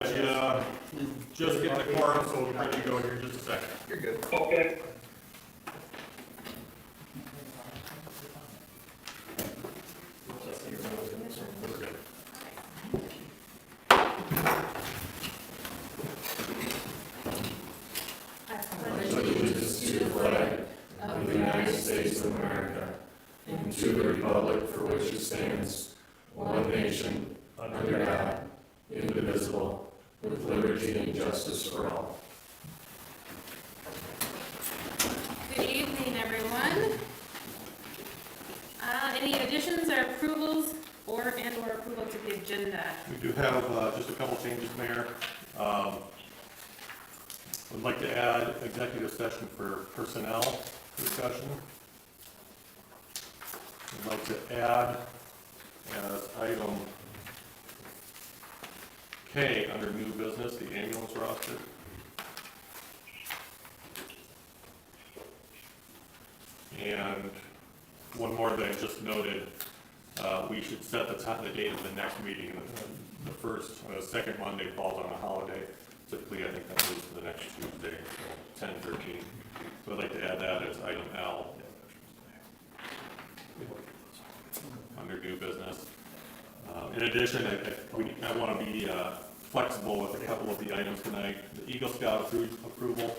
Just get the quorum, so we're ready to go here in just a second. You're good. Okay. We're good. Allegiance to the flag of the United States of America and to the republic for which it stands, one nation, under God, indivisible, with liberty and justice for all. Good evening, everyone. Any additions or approvals or approval to the agenda? We do have just a couple changes, Mayor. Would like to add executive session for personnel discussion. Would like to add as item K under new business, the ambulance roster. And one more that I just noted, we should set the date of the next meeting. The second Monday falls on a holiday. Typically, I think that moves to the next Tuesday, so 10/13. So I'd like to add that as item L under new business. In addition, I want to be flexible with a couple of the items tonight. The Eagle Scout approval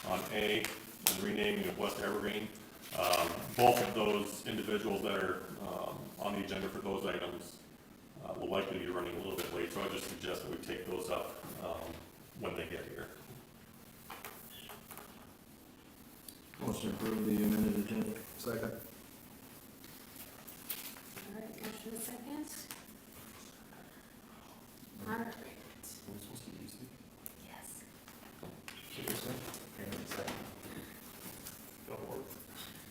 on A and renaming of West Evergreen. Both of those individuals that are on the agenda for those items will likely be running a little bit late, so I just suggest that we take those up when they get here. Motion to approve the amended agenda. Second. All right, motion second. All right. Yes.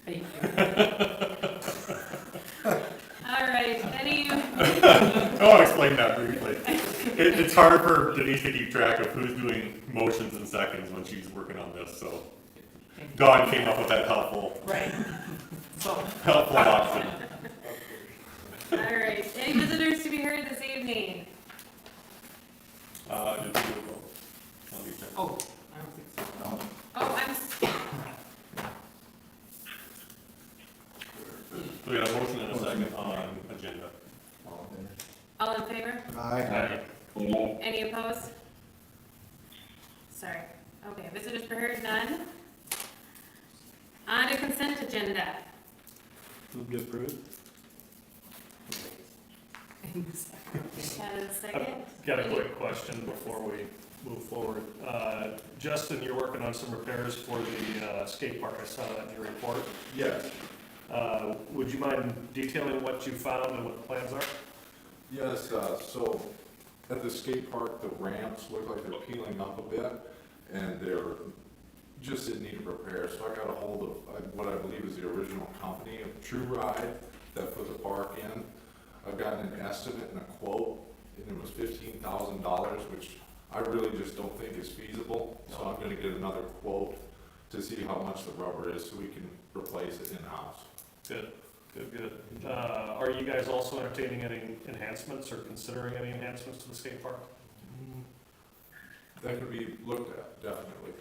Thank you. All right, any? I want to explain that briefly. It's hard for Denise to keep track of who's doing motions and seconds when she's working on this, so Dawn came up with that helpful option. All right, any visitors to be heard this evening? Just do a vote. Let me check. Oh, I don't think so. Oh, We got a motion and a second on agenda. all in favor? Aye. Any opposed? Sorry. Okay, visitors be heard, none. On to consent agenda. Move to approve. Had a second? Got a quick question before we move forward. Justin, you're working on some repairs for the skate park. I saw that in your report. Yes, Would you mind detailing what you found and what the plans are? yes, so at the skate park, the ramps look like they're peeling up a bit, and they're just in need of repair, so I got a hold of what I believe is the original company of True Ride that put the park in. I've gotten an estimate and a quote, and it was $15,000, which I really just don't think is feasible, so I'm gonna get another quote to see how much the rubber is, so we can replace it in-house. Good. Are you guys also entertaining any enhancements or considering any enhancements to the skate park? That could be looked at, definitely.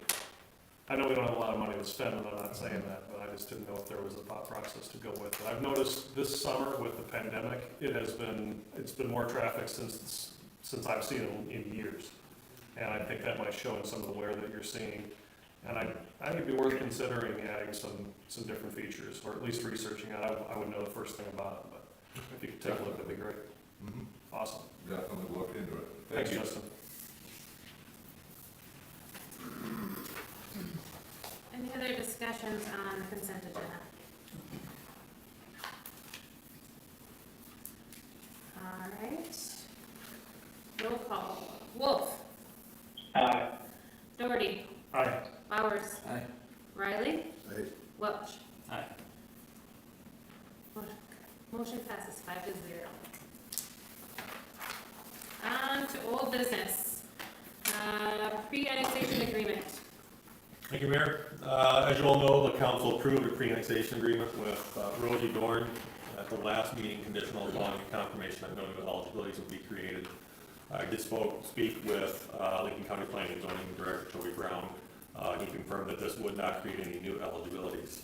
I know we don't have a lot of money to spend, and I'm not saying that, but I just didn't know if there was a thought process to go with it. I've noticed this summer with the pandemic, it's been more traffic since I've seen it in years. And I think that might show in some of the wear that you're seeing. And I think it'd be worth considering adding some different features, or at least researching it. I wouldn't know the first thing about it, but if you could take a look, that'd be great. Mhm. Awesome. Definitely look into it. Thanks, Thank you. Justin. Any other discussions on the consent agenda? All right. Roll call. Wolf. Aye. Doherty. Aye. Bowers. Aye. Riley. Aye. Welch. Aye. Motion passes 5-0. On to old business. Pre-annexation agreement. Thank you, Mayor. As you all know, the council approved a pre-annexation agreement with Rosie Dorn at the last meeting, conditional upon confirmation that no new eligibilities will be created. I did speak with Lincoln County Planning and Zoning Director Toby Brown. He confirmed that this would not create any new eligibilities.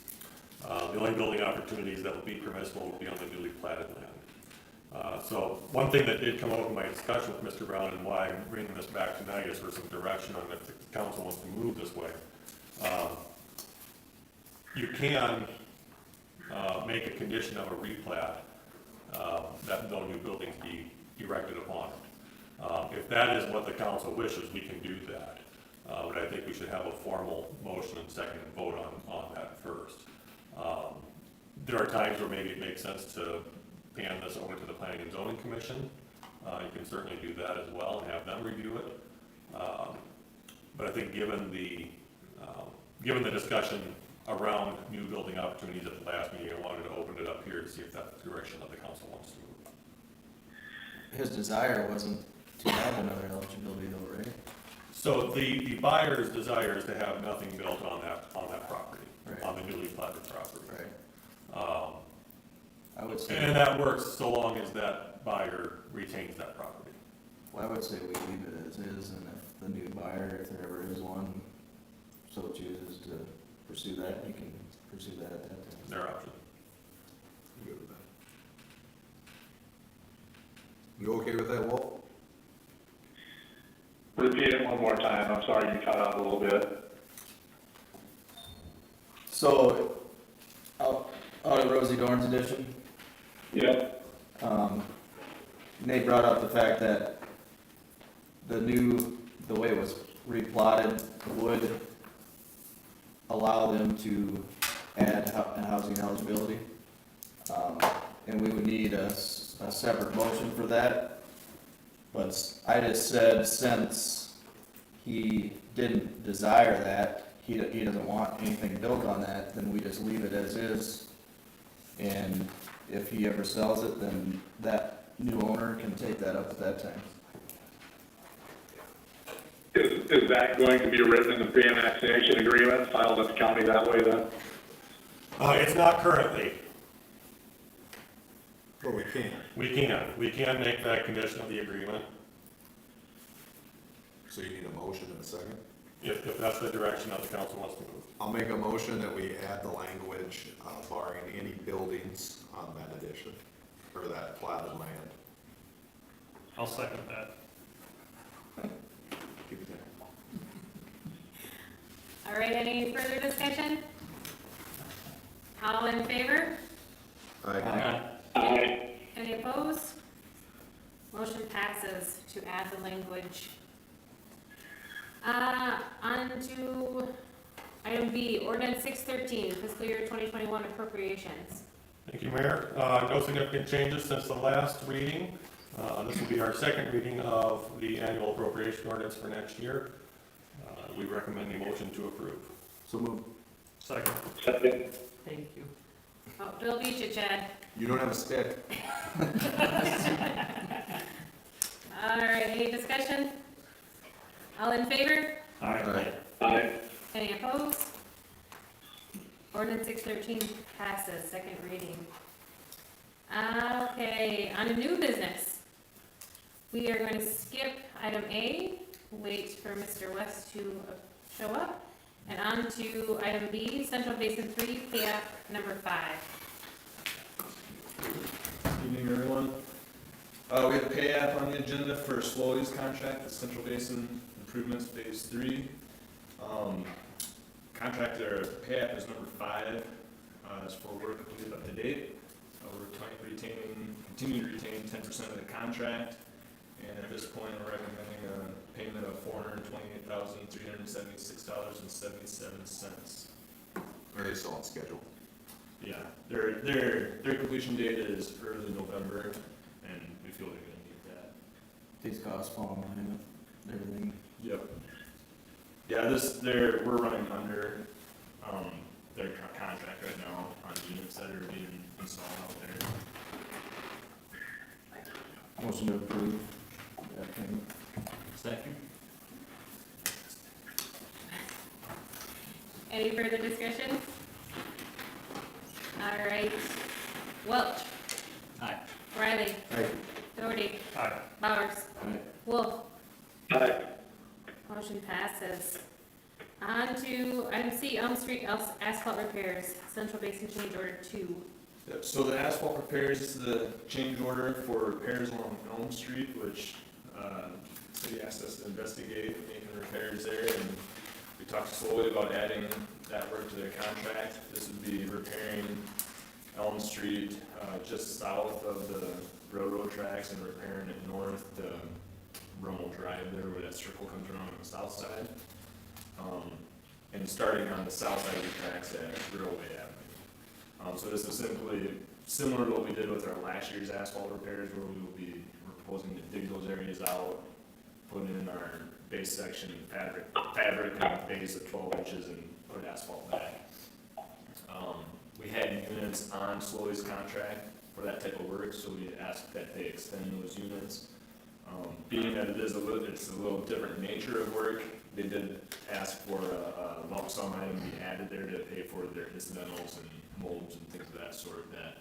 The only building opportunities that will be permissible will be on the newly platted land. So one thing that did come up in my discussion with Mr. Brown and why I'm bringing this back tonight is for some direction on if the council wants to move this way. You can make a condition of a replat that no new buildings be erected upon it. If that is what the council wishes, we can do that. But I think we should have a formal motion and second and vote on that first. There are times where maybe it makes sense to pan this over to the Planning and Zoning Commission. You can certainly do that as well and have them review it. But I think given the discussion around new building opportunities at the last meeting, I wanted to open it up here to see if that's the direction that the council wants to move. His desire wasn't to have another eligibility though, right? So the buyer's desire is to have nothing built on that property, Right. on the newly platted property. Right. I would say, And that works so long as that buyer retains that property. well, I would say we leave it as is, and if the new buyer, if there ever is one, so chooses to pursue that, you can pursue that at that time. Their option. I'm good with that. You okay with that, Walt? Repeat it one more time. I'm sorry you cut out a little bit. So, out of Rosie Dorn's edition, Yep. Nate brought up the fact that the way it was replotted would allow them to add housing eligibility. And we would need a separate motion for that. But I just said, since he didn't desire that, he doesn't want anything built on that, then we just leave it as is. And if he ever sells it, then that new owner can take that up at that time. Is that going to be written in the pre-annexation agreement, filed with the county that way then? It's not currently. Or we can. We can make that condition of the agreement So you need a motion and a second? if that's the direction that the council wants to move. I'll make a motion that we add the language barring any buildings on that addition, or that platted land. I'll second that. Keep it there. All right, any further discussion? All in favor? Aye. Aye. Any opposed? Motion passes to add the language. On to item B, ordinance 613, fiscal year 2021 appropriations. Thank you, Mayor. No significant changes since the last reading. This will be our second reading of the annual appropriation ordinance for next year. We recommend a motion to approve. So move. Second. Second. Thank you. Oh, Bill beat you, Chad. You don't have a stick. All right, any discussion? All in favor? Aye. Aye. Any opposed? Ordinance 613 passes, second reading. Okay, on to new business. We are going to skip item A, wait for Mr. West to show up, and on to item B, Central Basin 3, payoff number 5. Evening, everyone. We have a pay app on the agenda for Swoley's contract, the Central Basin Improvements Phase 3. Contract, or pay app is number 5. It's for work completed up to date. We're continuing to retain 10% of the contract, and at this point, we're recommending a payment of $428,376.77. Are they still on schedule? Yeah, their completion date is early November, and we feel they're gonna meet that. These costs fall in line with everything. Yep. Yeah, we're running under, their contract right now on units that are being installed out there. Motion to approve that payment. Second. Any further discussion? All right. Welch. Aye. Riley. Aye. Doherty. Aye. Bowers. Aye. Wolf. Aye. Motion passes. On to item C, Elm Street asphalt repairs, Central Basin Change Order 2. Yep, so the asphalt repairs is the change order for repairs along Elm Street, which, city asked us to investigate making repairs there, and we talked slowly about adding that work to their contract. This would be repairing Elm Street, just south of the railroad tracks and repairing it north to Rummel Drive there where that circle comes around on the south side. And starting on the south side of the tracks at Railway Avenue. So this is simply similar to what we did with our last year's asphalt repairs, where we will be proposing to dig those areas out, put in our base section fabric and a base of 12 inches and put asphalt back. We had units on Slowly's contract for that type of work, so we asked that they extend those units. Being that it's a little different nature of work, they did ask for a lump sum item to be added there to pay for their incidentals and molds and things of that sort that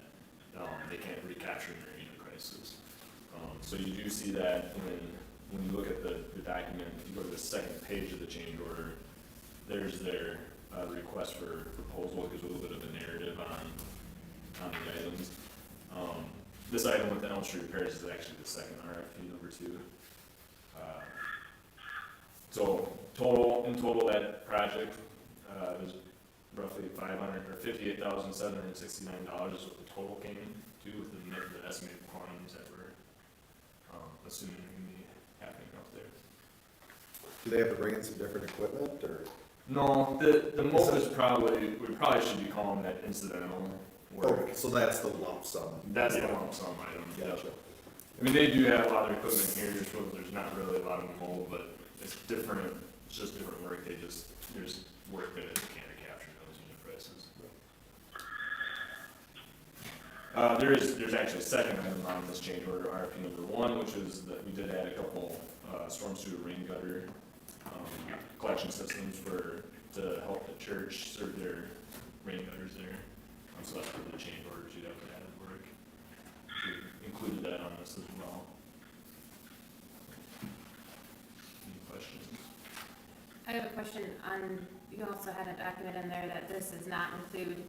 they can't recapture in their unit prices. So you do see that when you look at the document, if you go to the second page of the change order, there's their request for proposal. It gives a little bit of a narrative on the items. This item with the Elm Street repairs is actually the second RFP, number 2. So in total, that project is roughly $58,769 is what the total came to with the estimated quantities that we're assuming are going to be happening up there. Do they have to bring in some different equipment, or? No, the mold is we probably should be calling that incidental work. Oh, so that's the lump sum. That's the lump sum item. Yep. Gotcha. I mean, they do have a lot of equipment here, just so there's not really a lot of mold, but it's different, it's just different work, there's work that it can't recapture those unit prices. There's actually a second item on this change order, RFP number 1, which is that we did add a couple, storm sewer rain gutter, collection systems to help the church serve their rain gutters there. So that's for the change orders, you'd have to add work. We included that on this as well. Any questions? I have a question on, you also had a document in there that this does not include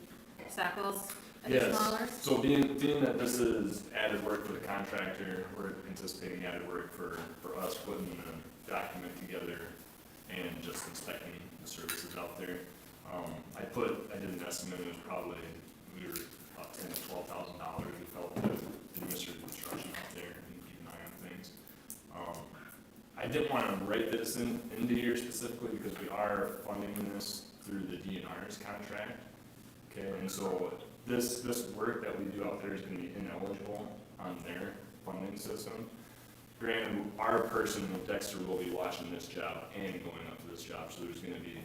Sackles additional hours? So being that this is added work for the contractor, we're anticipating added work for us putting the document together and just inspecting the services out there. I did an estimate, it was probably, we were about $10,000 to $12,000 we felt to administer the construction out there and keep an eye on things. I didn't want to write this into here specifically because we are funding this through the DNR's contract. Okay, and so this work that we do out there is going to be ineligible on their funding system. Granted, our person, Dexter, will be watching this job and going up to this job, so there's going to be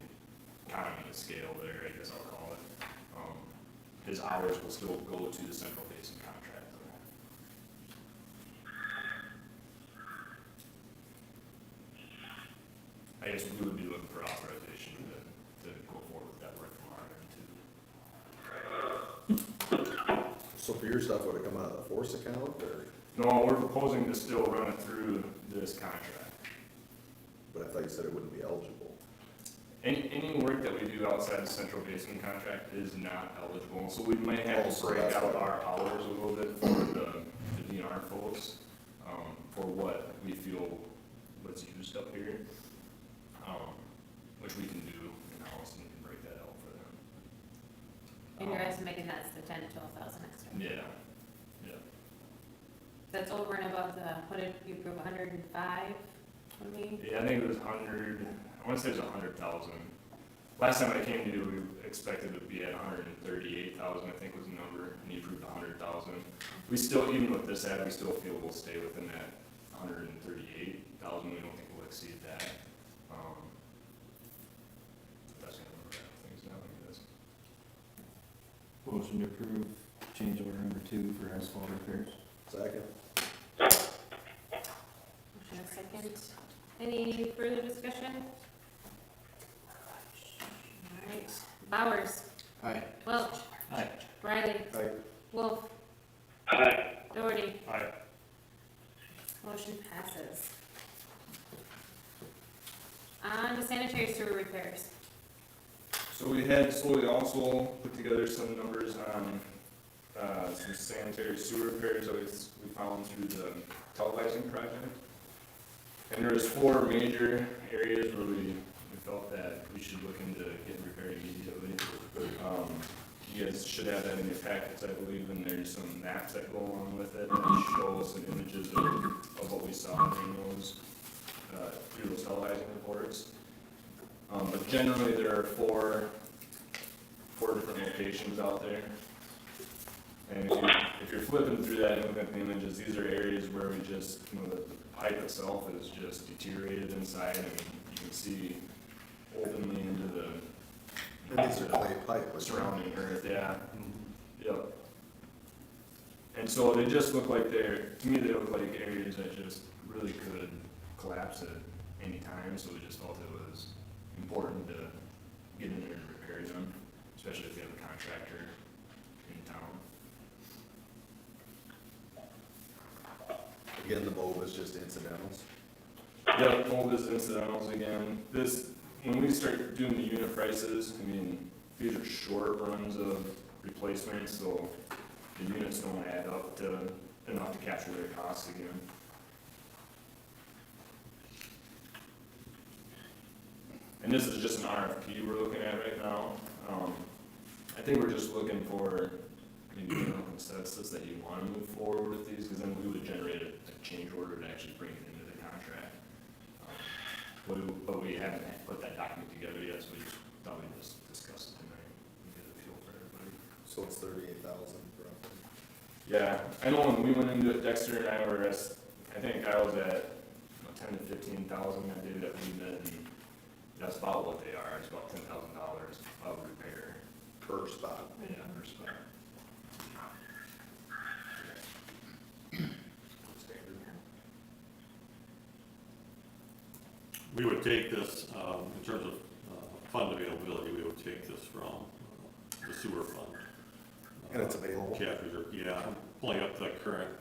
economy of scale there, I guess I'll call it. His hours will still go to the Central Basin contract, though. I guess we would be looking for authorization to go forward with that work from our end, too. So for your stuff, would it come out of the force account, or? No, we're proposing to still run it through this contract. But I thought you said it wouldn't be eligible. Any work that we do outside the Central Basin contract is not eligible, so we might have to So break that's out why. our hours a little bit for the DNR folks, for what we feel was used up here, which we can do in-house and we can break that out for them. And you're estimating that's the 10 to 12,000 extra? Yeah, yeah. That's over and above what did you approve, 105? Yeah, I think it was 100, I want to say it was 100,000. Last time I came to you, we expected it to be at 138,000, I think was the number, and you approved 100,000. We still, even with this ad, we still feel we'll stay within that 138,000. We don't think we'll exceed that. That's kind of where we're at with things now, I guess. Motion to approve change order number 2 for asphalt repairs. Second. Motion a second. Any further discussion? All right. Bowers. Aye. Welch. Aye. Riley. Aye. Wolf. Aye. Doherty. Aye. Motion passes. On to sanitary sewer repairs. So we had slowly also put together some numbers on, some sanitary sewer repairs that we found through the televising project. And there was 4 major areas where we felt that we should look into getting repaired immediately. You guys should have that in your packets, I believe, and there's some maps that go along with it, and show some images of what we saw in those, through those televising reports. But generally, there are four different locations out there. And if you're flipping through that and looking at the images, these are areas where we just, the pipe itself is just deteriorated inside. I mean, you can see openly into the And these are clay pipe, which surrounding earth, yeah. Yep. And so they just look like to me, they look like areas that just really could collapse at any time, so we just felt it was important to get in there and repair them, especially if you have a contractor in town. again, the mold is just incidentals. Yep, mold is incidentals again. When we start doing the unit prices, I mean, these are short runs of replacements, so the units don't add up to enough to capture their costs again. And this is just an RFP we're looking at right now. I think we're just looking for maybe consensus that you want to move forward with these, because then we would generate a change order to actually bring it into the contract. But we haven't put that document together yet, so we just thought we'd just discuss it tonight and get a feel for everybody. So it's 38,000 roughly. Yeah, I know when we went into it, Dexter and I were, I think I was at 10 to 15,000 that day that we met, and that's about what they are. It's about $10,000 of repair. Per spot. Yeah, per spot. Standard. We would take this, in terms of fund availability, we would take this from the sewer fund. And it's available? Cash reserve, yeah, I'm pulling up the current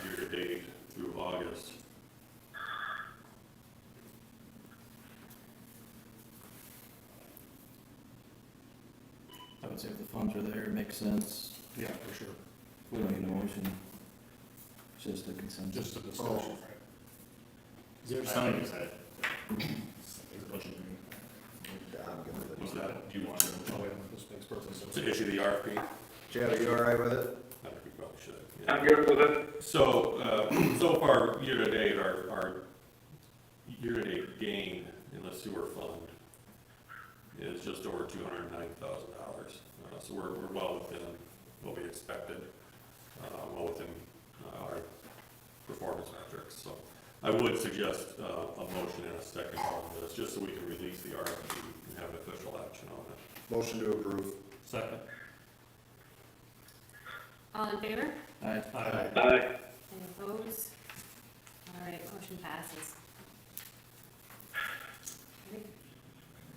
year-to-date through August. I would say if the funds are there, it makes sense. Yeah, for sure. We don't need a motion. It's just a consensus. Just a discussion, right? Is there something- There's a bunch of them. Yeah, I'm good with it. What's that? Do you want to? Oh, yeah, this makes perfect sense. To issue the RFP, Chad, are you all right with it? I think we probably should. yeah. I'm good with it. So far, year-to-date, our year-to-date gain in the sewer fund is just over $209,000. So we're well within what we expected, well within our performance metrics. So I would suggest a motion and a second on this, just so we can release the RFP and have official action on it. Motion to approve. Second. All in favor? Aye. Aye. Aye. Any opposed? All right, motion passes.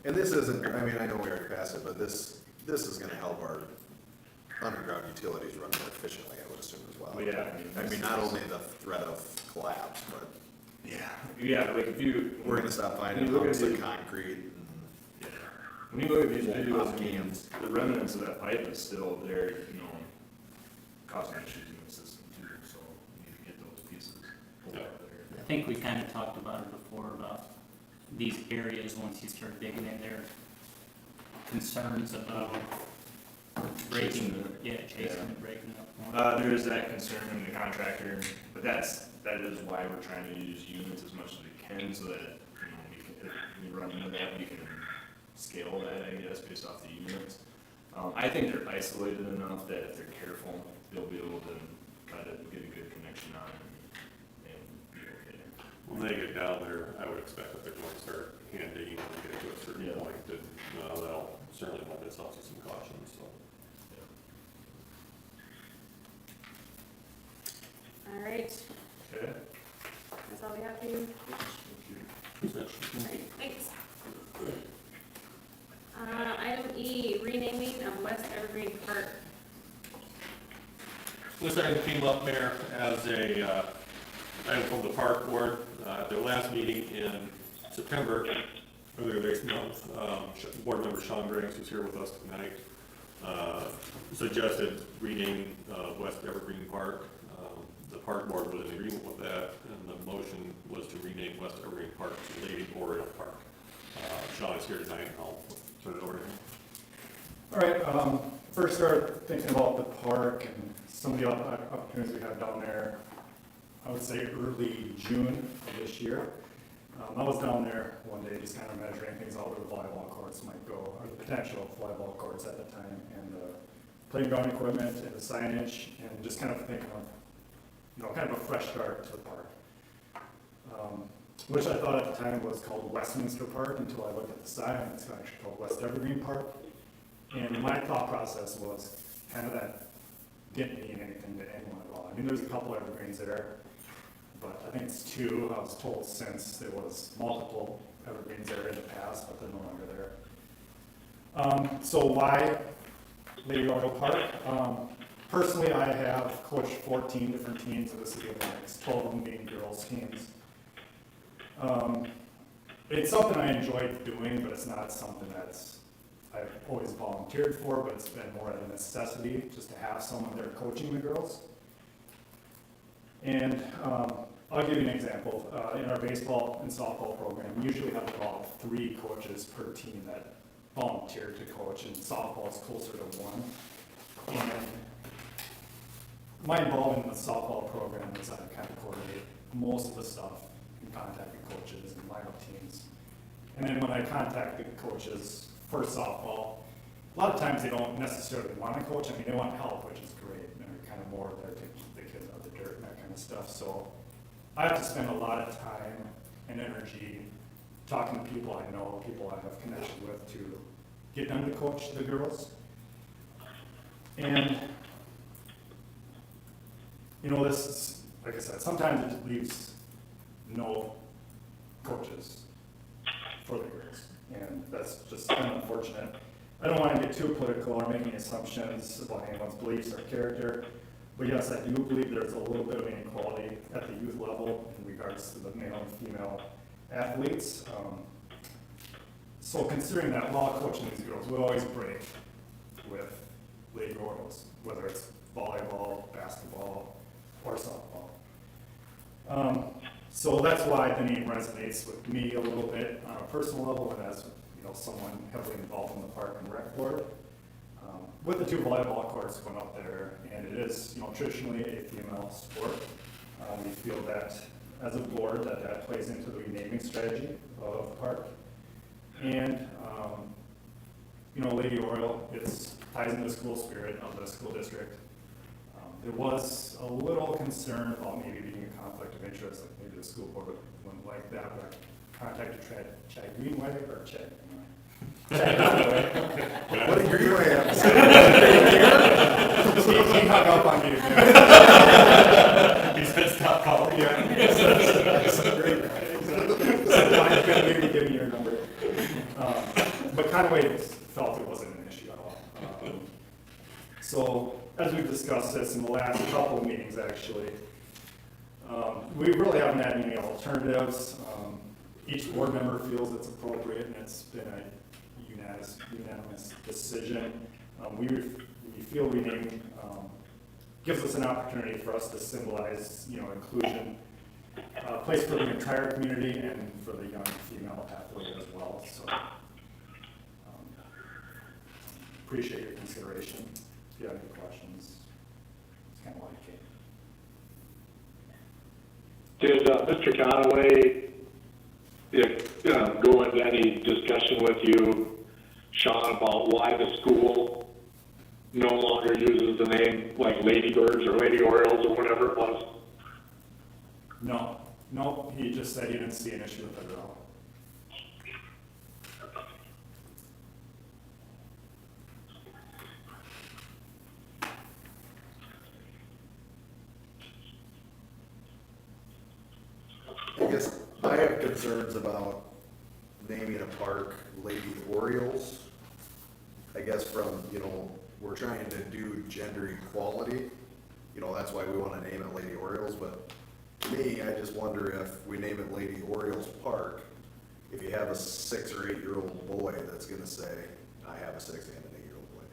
And this isn't, I mean, I know we already passed it, but this is gonna help our underground utilities run more efficiently, I would assume as well. Well, yeah, I mean, not only the threat of collapse, but Yeah, like if you, we're gonna stop finding You look at lumps of the- concrete. yeah. When you look at these Pop videos, I mean, cans. the remnants of that pipe is still there, causing issues in the system too, so you need to get those pieces pulled out of there. I think we kind of talked about it before, about these areas, once you start digging in there, concerns about breaking, chasing Yeah. and breaking up. There is that concern in the contractor, but that is why we're trying to use units as much as we can, so that, if we run into that, we can scale that, I guess, based off the units. I think they're isolated enough that if they're careful, they'll be able to kind of get a good connection on it and be okay. When they get down there, I would expect that they're going to start hand digging when they get to a certain Yeah. point, and that'll certainly lend itself to some caution, so. All right, Okay? that's all we have for you. All right, thanks. Item E, renaming of West Evergreen Park. This item came up, Mayor, as a item from the park board. At their last meeting in September, earlier this month, board member Sean Grants, who's here with us tonight, suggested renaming West Evergreen Park. The park board was in agreement with that, and the motion was to rename West Evergreen Park to Lady Oriole Park. Sean is here tonight, and I'll turn it over to him. All right, first start thinking about the park and some of the opportunities we have down there. I would say early June of this year. I was down there one day just kind of measuring things out where the volleyball courts might go, or the potential volleyball courts at the time, and the playground equipment and the signage, and just kind of thinking of, kind of a fresh start to the park. Which I thought at the time was called Westminster Park until I looked at the sign, and it's actually called West Evergreen Park. And my thought process was kind of that didn't mean anything to anyone at all. I mean, there's a couple evergreens there, but I think it's two. I was told since there was multiple evergreens there in the past, but they're no longer there. So why Lady Oriole Park? Personally, I have coached 14 different teams in the city of Lennox, 12 of them being girls' teams. It's something I enjoyed doing, but it's not something I've always volunteered for, but it's been more of a necessity just to have someone there coaching the girls. And I'll give you an example. In our baseball and softball program, we usually have about 3 coaches per team that volunteer to coach, and softball is closer to 1. And my involvement in the softball program is I kind of coordinate most of the stuff in contacting coaches and lineup teams. And then when I contact the coaches for softball, a lot of times they don't necessarily want to coach. I mean, they want help, which is great. And they're kind of more there to keep the kids out of the dirt and that kind of stuff. So I have to spend a lot of time and energy talking to people I know, people I have connection with, to get them to coach the girls. And, this is, like I said, sometimes it just leaves no coaches for the girls. And that's just kind of unfortunate. I don't want to get too political or make any assumptions about anyone's beliefs or character, but yes, I do believe there's a little bit of inequality at the youth level in regards to the male and female athletes. So considering that while coaching these girls, we always break with Lady Orioles, whether it's volleyball, basketball, or softball. So that's why the name resonates with me a little bit on a personal level, and as someone heavily involved in the park and rec board. With the 2 volleyball courts going up there, and it is traditionally a female sport, we feel that as a board that plays into the renaming strategy of the park. And Lady Oriole ties into the school spirit of the school district. There was a little concern about maybe being a conflict of interest, like maybe the school board wouldn't like that, but I contacted Chad Greenway, or Chad Greenway. What did Greenway have to say? He hung up on me. He said, "Stop calling." Yeah. That's great. Exactly. Maybe give me your number. But Conway felt it wasn't an issue at all. So as we've discussed this in the last couple of meetings, actually, we really haven't had any alternatives. Each board member feels it's appropriate, and it's been a unanimous decision. We feel renaming gives us an opportunity for us to symbolize, inclusion, a place for the entire community and for the young female athlete as well. So, appreciate your consideration. If you have any questions, it's kind of like it. Did Mr. Conaway go into any discussion with you, Sean, about why the school no longer uses the name like Ladybirds or Lady Orioles or whatever it was? No, he just said he didn't see an issue with it at all. I guess I have concerns about naming a park Lady Orioles. I guess from, we're trying to do gender equality. That's why we want to name it Lady Orioles, but to me, I just wonder if we name it Lady Orioles Park, have a 6 or 8-year-old boy that's gonna say, I have a 6 and an 8-year-old boy.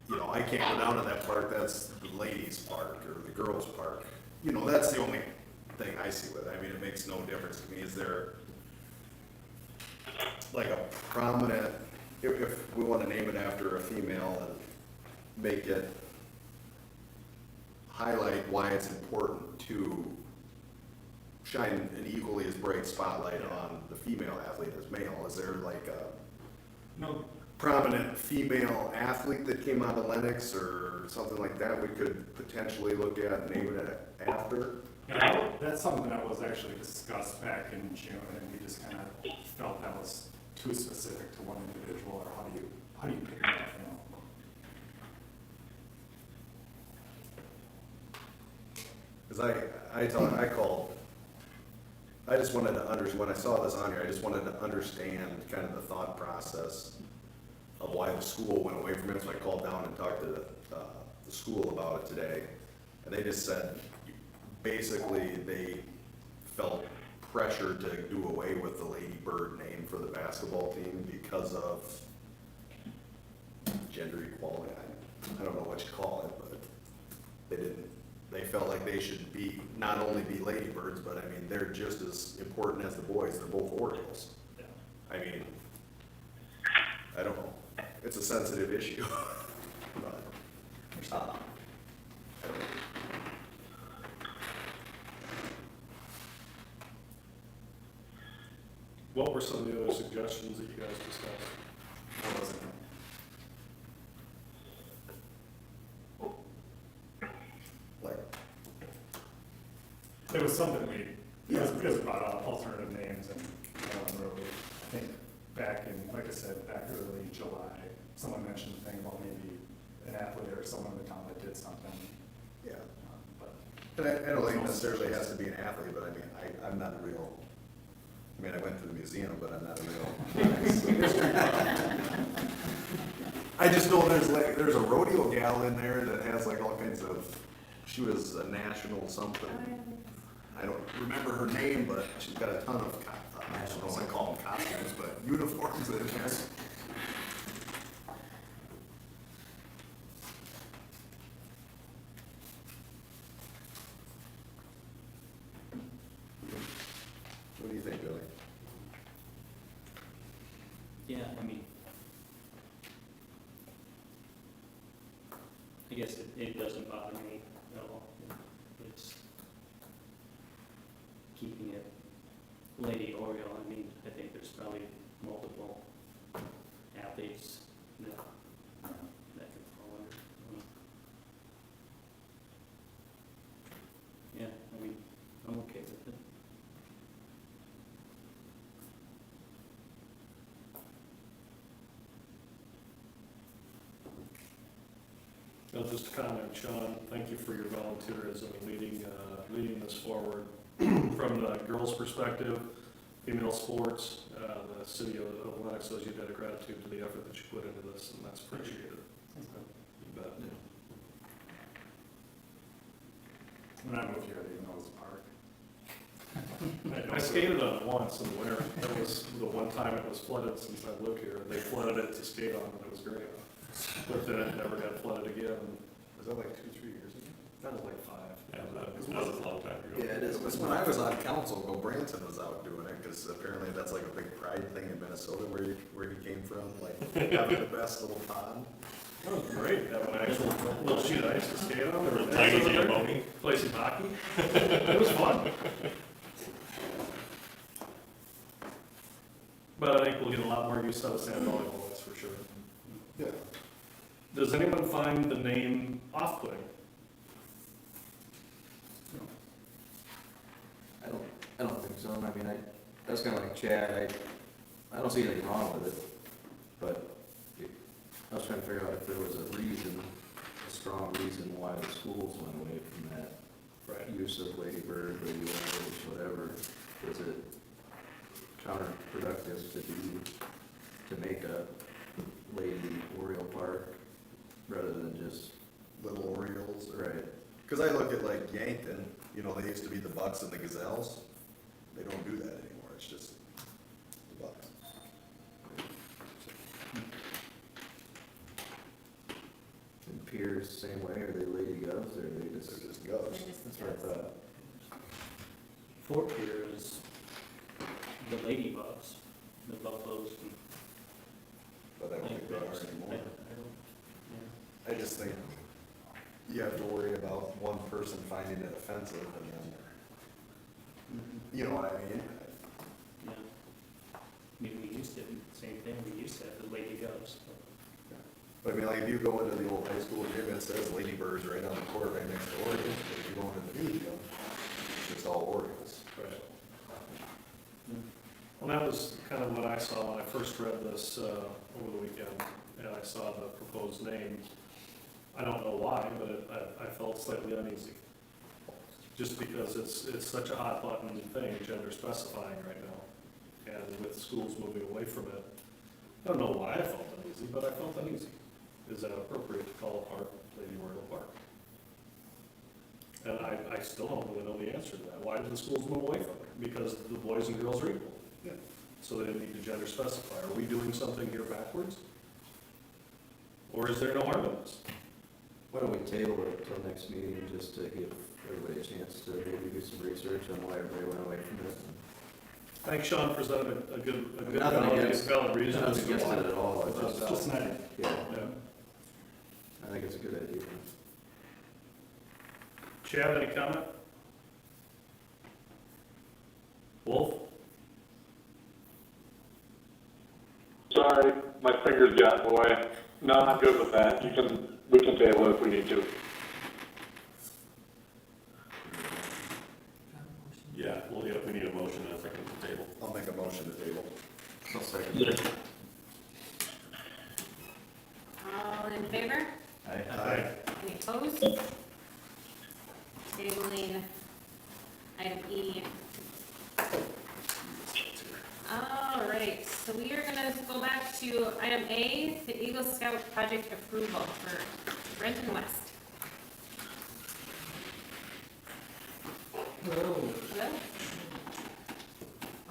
You know, I can't go down to that park, that's the ladies' park or the girls' park. You know, that's the only thing I see with it. I mean, it makes no difference to me. Is there like a prominent, if we wanna name it after a female and make it highlight why it's important to shine an equally as bright spotlight on the female athlete as male? Is there like a No, prominent female athlete that came out of Lennox or something like that we could potentially look at naming it after? yeah, that's something that was actually discussed back in June, and we just kind of felt that was too specific to one individual, or how do you pick it up, you know? Cause I just wanted to when I saw this on here, I just wanted to understand kind of the thought process of why the school went away from it. So I called down and talked to the school about it today. And they just said, basically, they felt pressure to do away with the Lady Bird name for the basketball team because of gender equality. I don't know what you call it, but they felt like they should be, not only be ladybirds, but I mean, they're just as important as the boys. They're both Orioles. Yeah. I mean, I don't know. It's a sensitive issue. But, I don't know. What were some of the other suggestions that you guys discussed? What was it? Like, It was something we brought up, alternative names, and really, I think back in, like I said, back early July, someone mentioned a thing about maybe an athlete or someone in the town that did something. yeah. But And I don't think necessarily has to be an athlete, but I mean, I'm not a real, I mean, I went to the museum, but I'm not a real. I just know there's a rodeo gal in there that has like all kinds of, she was a national something. I don't remember her name, but she's got a ton of, I don't want to call them costumes, but uniforms in there. What do you think, Billy? Yeah, I mean, I guess it doesn't bother me at all. It's keeping it Lady Oriole. I mean, I think there's probably multiple athletes that could fall under. Yeah, I mean, I'm okay with it. Just a comment, Sean, thank you for your volunteerism and leading this forward. From the girls' perspective, female sports, the city of Lennox owes you a debt of gratitude to the effort that you put into this, and that's appreciated. You bet. when I moved here, I didn't even know it was a park. I skated on it once in the winter. That was the one time it was flooded since I lived here. They flooded it to skate on, and it was great. But then it never got flooded again. Was that like 2-3 years ago? That was like 5. Yeah, that was a long time ago. Yeah, it is. Because when I was on council, Go Branson was out doing it, because apparently that's like a big pride thing in Minnesota where he came from, like having the best little pond. That was great, having an actual little sheet of ice to skate on. There were Tiny nets over there, Zamboni. play some hockey. It was fun. But I think we'll get a lot more use out of sand volleyball, that's for sure. Yeah. Does anyone find the name off-putting? I don't think so. I mean, that's kind of like Chad. I don't see anything wrong with it, but I was trying to figure out if there was a strong reason why the schools went away from that use of ladybird, lady orioles, whatever. Is it counterproductive to make a lady oriole park rather than just Little Orioles. right? Because I look at like Yankton, they used to be the Bucks and the Gazelles. They don't do that anymore. It's just the Bucks. Bears the same way, or are they Lady Govs, or are they They're just? just goes. They're just That's what I thought. Fort Pierre is the ladybugs, the buffaloes. But I don't think they are I anymore. don't, I just think you have to worry about one person finding it offensive and then, yeah. you know what I mean? Yeah. I mean, we used to, same thing, we used to have the ladybugs. But I mean, like, if you go into the old high school gym, it says Lady Birds right on the court right next to Orioles, but if you go into the new gym, it's just all Orioles. Well, that was kind of what I saw when I first read this over the weekend, and I saw the proposed name. I don't know why, but I felt slightly uneasy. Just because it's such a hot button thing, gender specifying right now. And with schools moving away from it, I don't know why I felt uneasy, but I felt uneasy. Is that appropriate to call a park Lady Oriole Park? And I still don't really know the answer to that. Why did the schools move away from it? Because the boys and girls are equal. Yeah. So they didn't need to gender specify. Are we doing something here backwards? Or is there no harm in this? Why don't we table it till next meeting, just to give everybody a chance to maybe do some research on why everybody went away from it? I think Sean presented a good Nothing valid against- valid reason. Nothing as to against why. it at all, it's It's just an idea. yeah, Yeah. I think it's a good idea. Chad, any comment? Wolf? Sorry, my fingers got in the way. No, I'm good with that. We can table it if we need to. Yeah, well, we need a motion and a second to the table. I'll make a motion to table. I'll second. All in favor? Aye. Any opposed? Tabling item E. All right, so we are gonna go back to item A, the Eagle Scout project approval for Renton West. Hello, Hello?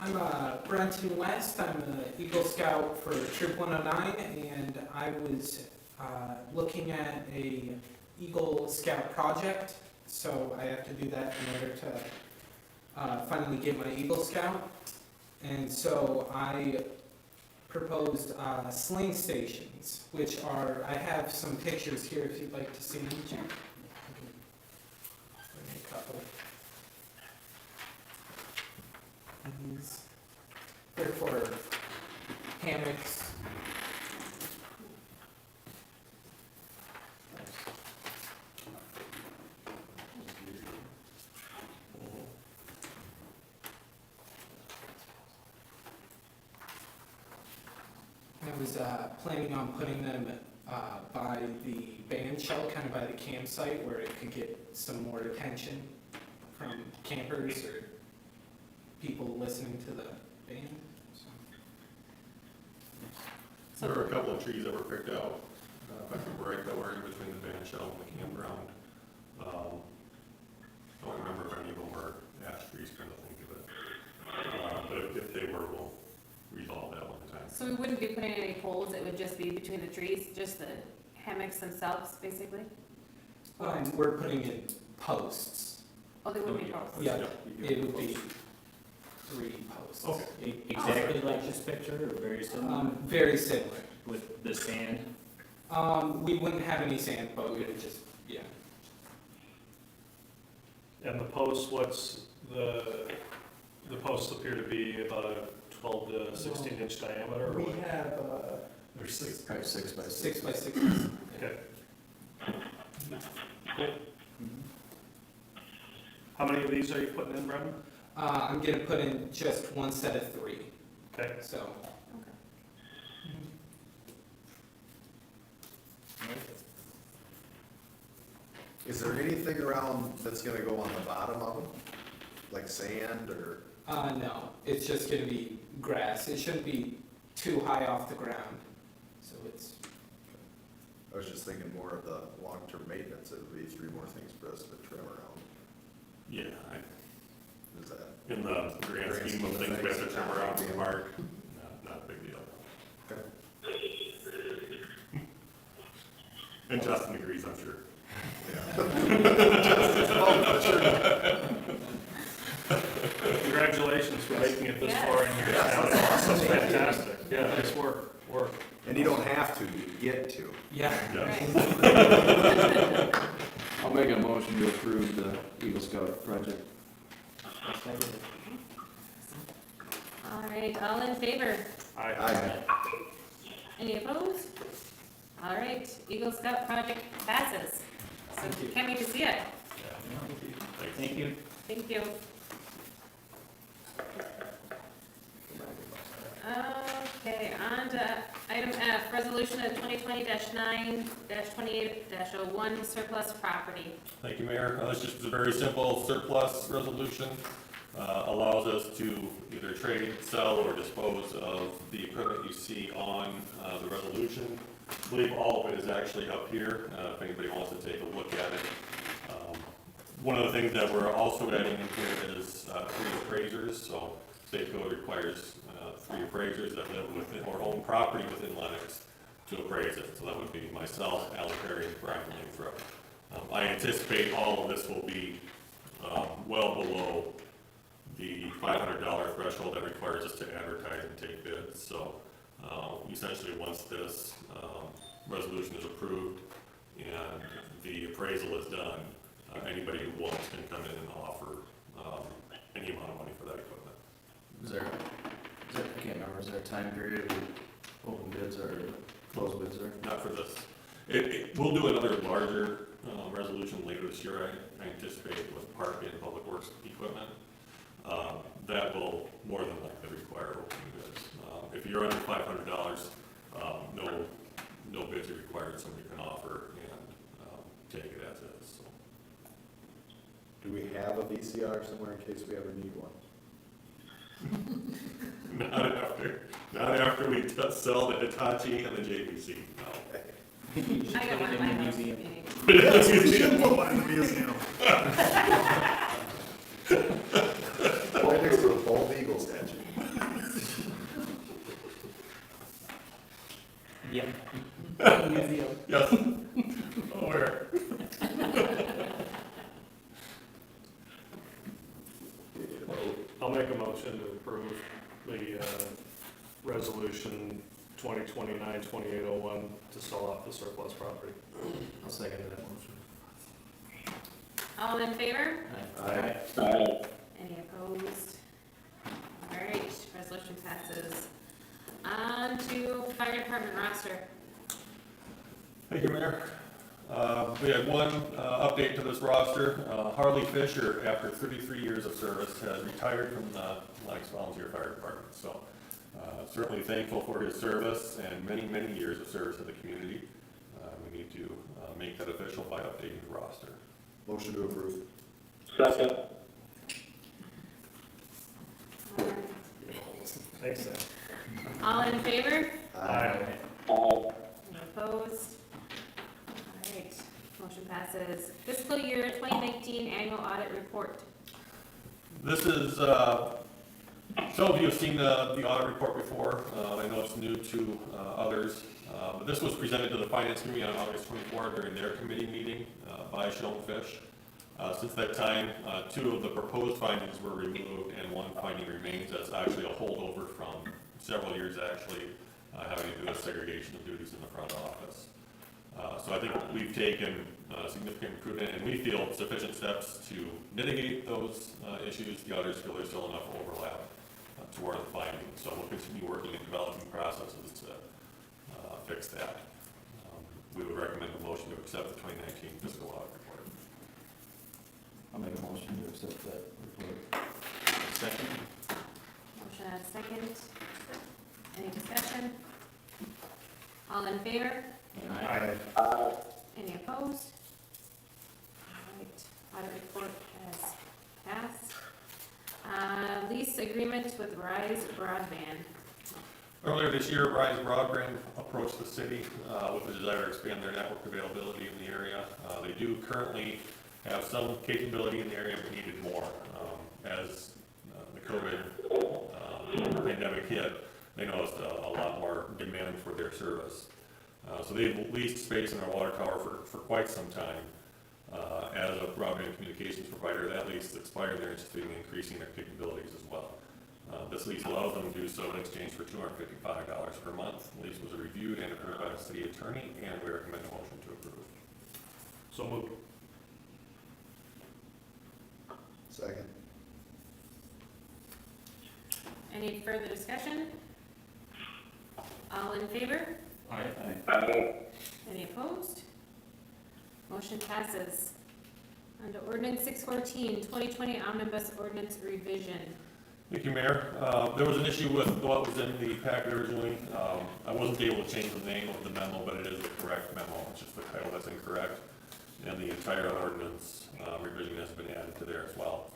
I'm Brenton West. I'm an Eagle Scout for Troop 109, and I was looking at a Eagle Scout project, so I have to do that in order to finally get my Eagle Scout. And so I proposed sling stations, which are, I have some pictures here if you'd like to see them. Bring a couple. These, they're for hammocks. I was planning on putting them by the band shell, kind of by the campsite, where it could get some more attention from campers or people listening to the band. There were a couple of trees that were picked out, if I remember right, that were in between the band shell and the campground. Don't remember if any of them were ash trees, trying to think of it. But if they were, we'll resolve that one time. So we wouldn't be putting any poles, it would just be between the trees, just the hammocks themselves, basically? We're putting in posts. Oh, they would be poles? Yeah, it would be 3 posts. Okay. Exactly like this picture, or very similar, Very similar. with the sand? We wouldn't have any sand, but we would just, yeah. And the posts, what's the posts appear to be about a 12 to 16 inch diameter, or We what? have They're six. Probably 6 by 6. 6 by 6. Okay. How many of these are you putting in, Brendan? I'm gonna put in just one set of 3, Okay. so. Is there anything around that's gonna go on the bottom of them? Like sand or? No, it's just gonna be grass. It shouldn't be too high off the ground, so it's, I was just thinking more of the long-term maintenance, it would be 3 more things for us to trim around. Yeah, Is that? in the grand scheme of things, we have to turn around the park, not a big deal. Okay. And Justin agrees, I'm sure. Congratulations for making it this Yes. far in your town. That's fantastic. Yeah, nice work. And you don't have to, you get to. Yeah. Right. I'll make a motion to approve the Eagle Scout project. All right, all in favor? Aye. Any opposed? All right, Eagle Scout project passes. So can't wait to see it. Thank you. Thank you. Okay, on to item F, resolution of 2020-9-28-01, surplus property. Thank you, Mayor. This is just a very simple surplus resolution. Allows us to either trade, sell, or dispose of the equipment you see on the resolution. I believe all of it is actually up here, if anybody wants to take a look at it. One of the things that we're also adding in here is 3 appraisers. So state code requires 3 appraisers that live within or own property within Lennox to appraise it. So that would be myself, Alan Perry, and Brian Lathrop. I anticipate all of this will be well below the $500 threshold that requires us to advertise and take bids. So essentially, once this resolution is approved and the appraisal is done, anybody who wants can come in and offer any amount of money for that equipment. I can't remember, is there a time period we open bids or close bids or? Not for this. We'll do another larger resolution later this year, I anticipate, with park and public works equipment. That will more than likely require opening bids. If you're under $500, no bids are required. Somebody can offer and take it as is. So. Do we have a VCR somewhere in case we ever need one? Not after we sell the Hitachi and the JVC. No. I got one in my house. We should put one in the museum. Right next to the bald eagle statue. Yep. Yes. Where? I'll make a motion to approve the resolution 2020-9-2801 to sell off the surplus property. I'll second that motion. All in favor? Aye. Any opposed? All right, resolution passes. On to fire department roster. Thank you, Mayor. We had one update to this roster. Harley Fisher, after 33 years of service, has retired from the Lennox Volunteer Fire Department. So certainly thankful for his service and many, many years of service to the community. We need to make that official by updating the roster. Motion to approve. Second. Thanks, Sam. All in favor? Aye. Any opposed? All right, motion passes. Fiscal year 2019 annual audit report. This is, some of you have seen the audit report before. I know it's new to others. But this was presented to the Finance Committee on August 24th during their committee meeting by Schoenfish. Since that time, 2 of the proposed findings were removed and 1 finding remains. That's actually a holdover from several years actually having to do with segregation of duties in the front office. So I think we've taken significant improvement and we feel sufficient steps to mitigate those issues. The auditors feel there's still enough overlap to warrant the findings. So we'll continue working and developing processes to fix that. We would recommend a motion to accept the 2019 fiscal audit report. I'll make a motion to accept that report. Second. Motion and a second. Any discussion? All in favor? Aye. Any opposed? All right, audit report has passed. Lease agreement with Rise Broadband. Earlier this year, Rise Broadband approached the city with the desire to expand their network availability in the area. They do currently have some capability in the area, but needed more. As the COVID pandemic hit, they noticed a lot more demand for their service. So they've leased space in our water tower for quite some time. As a broadband communications provider, that lease expired, they're interested in increasing their capabilities as well. This lease allows them to do so in exchange for $255 per month. The lease was reviewed and approved by the city attorney, and we recommend a motion to approve. So moved. Second. Any further discussion? All in favor? Any opposed? Motion passes. Under ordinance 614, 2020 omnibus ordinance revision. Thank you, Mayor. There was an issue with what was in the packet originally. I wasn't able to change the name of the memo, but it is the correct memo. It's just the title that's incorrect. And the entire ordinance revision has been added to there as well.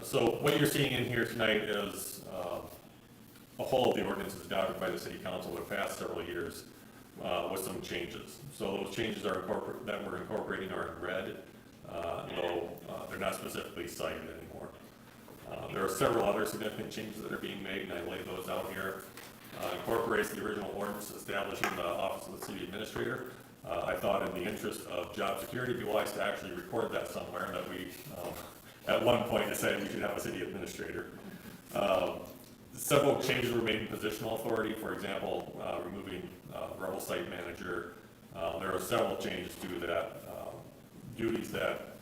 So what you're seeing in here tonight is a whole of the ordinances adopted by the city council over the past several years with some changes. So those changes that we're incorporating are in red, though they're not specifically cited anymore. There are several other significant changes that are being made, and I laid those out here. Incorporates the original ordinance establishing the office of the city administrator. I thought in the interest of job security, it'd be wise to actually record that somewhere, that we, at one point, decided we should have a city administrator. Several changes were made in positional authority, for example, removing rebel site manager. There are several changes to that, duties that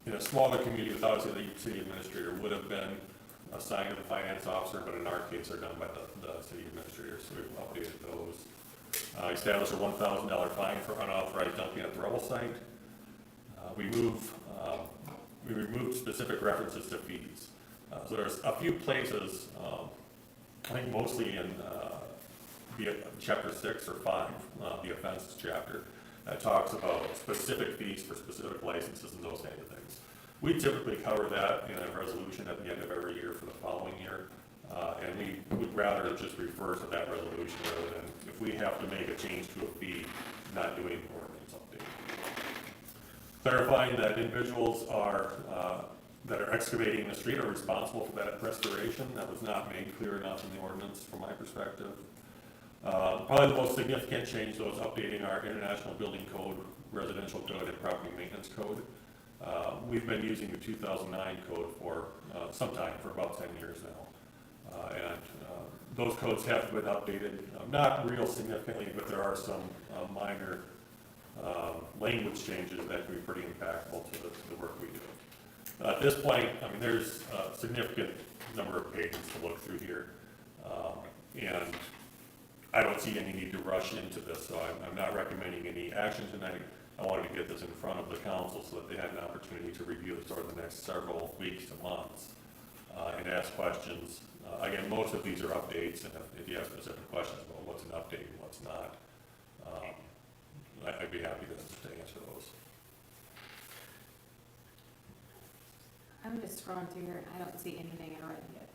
in a smaller community without a city administrator would have been assigned to the finance officer, but in our case are done by the city administrator, so we've updated those. Established a $1,000 fine for unauthorized dumping at the rebel site. We removed specific references to fees. So there's a few places, I think mostly in chapter 6 or 5, the offenses chapter, that talks about specific fees for specific licenses and those kinds of things. We typically cover that in a resolution at the end of every year for the following year, and we would rather just refer to that resolution rather than if we have to make a change to a fee, not doing ordinance update. Clarifying that individuals that are excavating the street are responsible for that restoration. That was not made clear enough in the ordinance from my perspective. Probably the most significant change, though, is updating our International Building Code, Residential Code, and Property Maintenance Code. We've been using the 2009 code for some time, for about 10 years now. And those codes have been updated, not real significantly, but there are some minor language changes that can be pretty impactful to the work we do. At this point, I mean, there's a significant number of pages to look through here. And I don't see any need to rush into this, so I'm not recommending any action tonight. I wanted to get this in front of the council so that they had an opportunity to review this over the next several weeks to months and ask questions. Again, most of these are updates, and if you have specific questions about what's an update and what's not, I'd be happy to answer those. I'm just scrolling through here, and I don't see anything in red yet.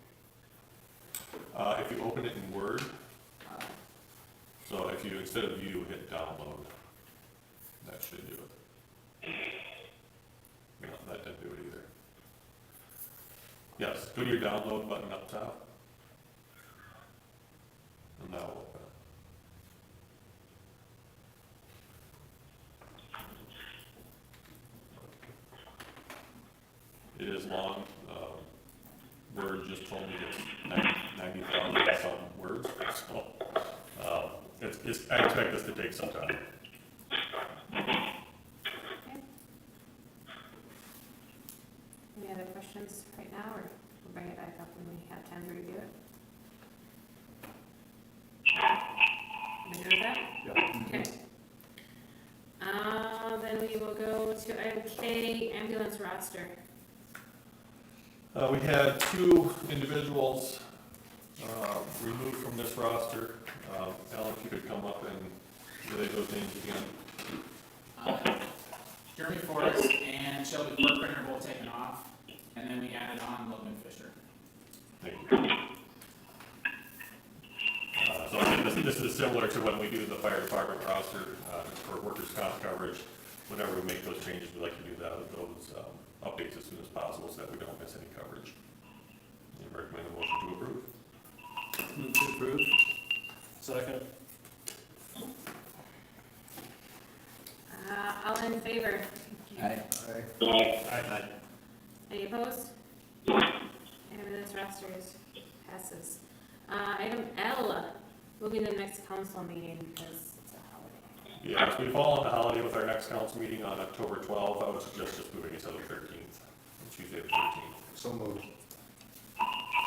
If you open it in Word, so if you, instead of view, hit download, that should do it. No, that didn't do it either. Yes, go to your download button up top. And that will open it. It is long. Word just told me it's 90,000 some words, so I expect this to take some time. Any other questions right now, or we'll bring it back up when we have time to review it? Am I good with that? Yeah. Okay. Then we will go to item K, ambulance roster. We had 2 individuals removed from this roster. Alan, if you could come up and relay those names again. Jeremy Forrest and Shelby Corcoran are both taken off, and then we added on Logan Fisher. Thank you. So again, this is similar to when we do the fire department roster for workers' comp coverage. Whenever we make those changes, we like to do those updates as soon as possible so that we don't miss any coverage. I recommend a motion to approve. Move to approve. Second. in favor? Aye. Any opposed? And this roster passes. Item L, moving the next council meeting because it's a holiday. Yeah, so we fall on the holiday with our next council meeting on October 12th. I would suggest just moving it to the 13th, Tuesday the 13th. So moved.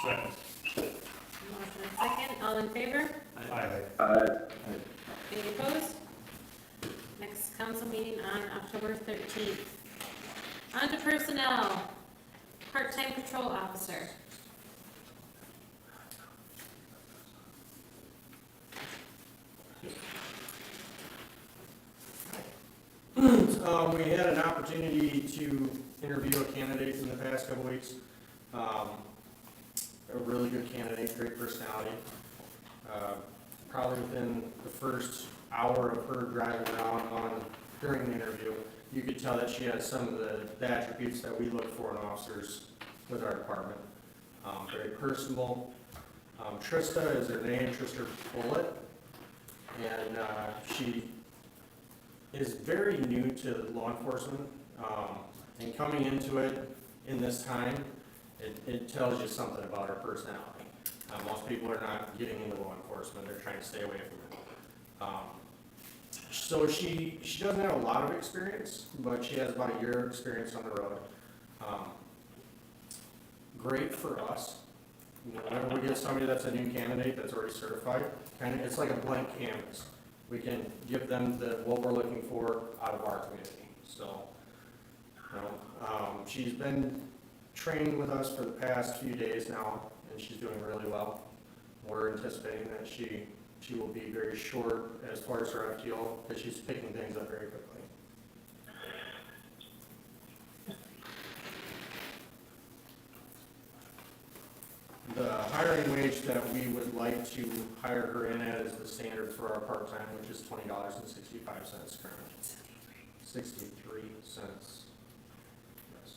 Second. Motion and second, all in favor? Aye. Any opposed? Next council meeting on October 13th. On to personnel, part-time patrol officer. We had an opportunity to interview a candidate in the past couple weeks. A really good candidate, great personality. Probably within the first hour of her driving around during the interview, you could tell that she has some of the attributes that we look for in officers with our department. Very personable. Trista is her name, Trista Bullitt, and she is very new to law enforcement, and coming into it in this time, it tells you something about her personality. Most people are not getting into law enforcement, they're trying to stay away from it. So she doesn't have a lot of experience, but she has about a year of experience on the road. Great for us. Whenever we get somebody that's a new candidate that's already certified, it's like a blank canvas. We can give them what we're looking for out of our community. So, she's been trained with us for the past few days now, and she's doing really well. We're anticipating that she will be very short as far as her FTO, but she's picking things up very quickly. The hiring wage that we would like to hire her in at is the standard for our part-time, which is $20.65 currently. 63 cents. Yes.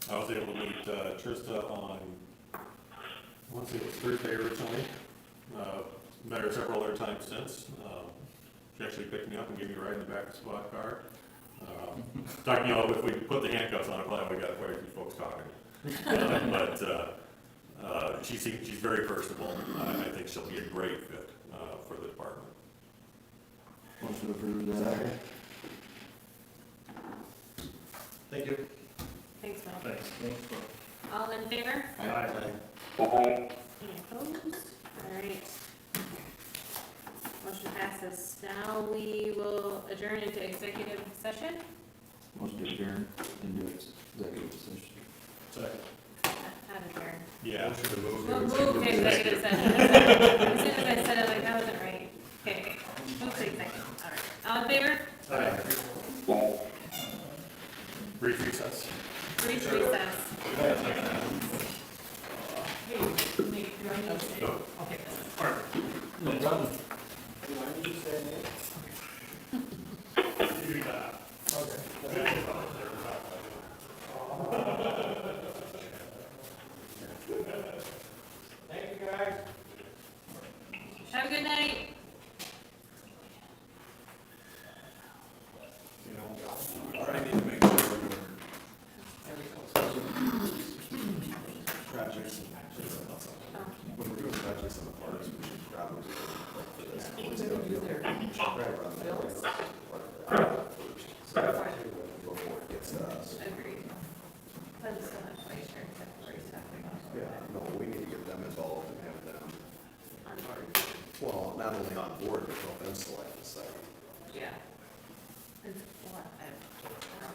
I was able to meet Trista on, I want to say it was Thursday originally. Met her several other times since. She actually picked me up and gave me a ride in the back of the squad car. Talking, if we put the handcuffs on, probably we got quite a few folks talking. But she's very personable. I think she'll be a great fit for the department. Motion approved, Second. Thank you. Thanks, Will. Thanks. All in favor? Aye. Any opposed? All right. Motion passes. Now we will adjourn into executive session. Motion to adjourn into executive session. Second. Not adjourn. Yeah. We'll move to executive session. As soon as I said it, like, that wasn't right. Okay, move to executive. All right. All in favor? Aye. Brief recess. Brief recess. Hey, do I need to say? Okay. Thank you, guys. Have a good night. I need to make sure we're doing projects. When we're doing projects on the parks, we should probably. Before it gets to us. Agreed. But I'm still not quite sure exactly what he's talking about. Yeah, no, we need to get them involved and have them, On board. well, not only on board, but help them select the site. Yeah. It's what, I don't know.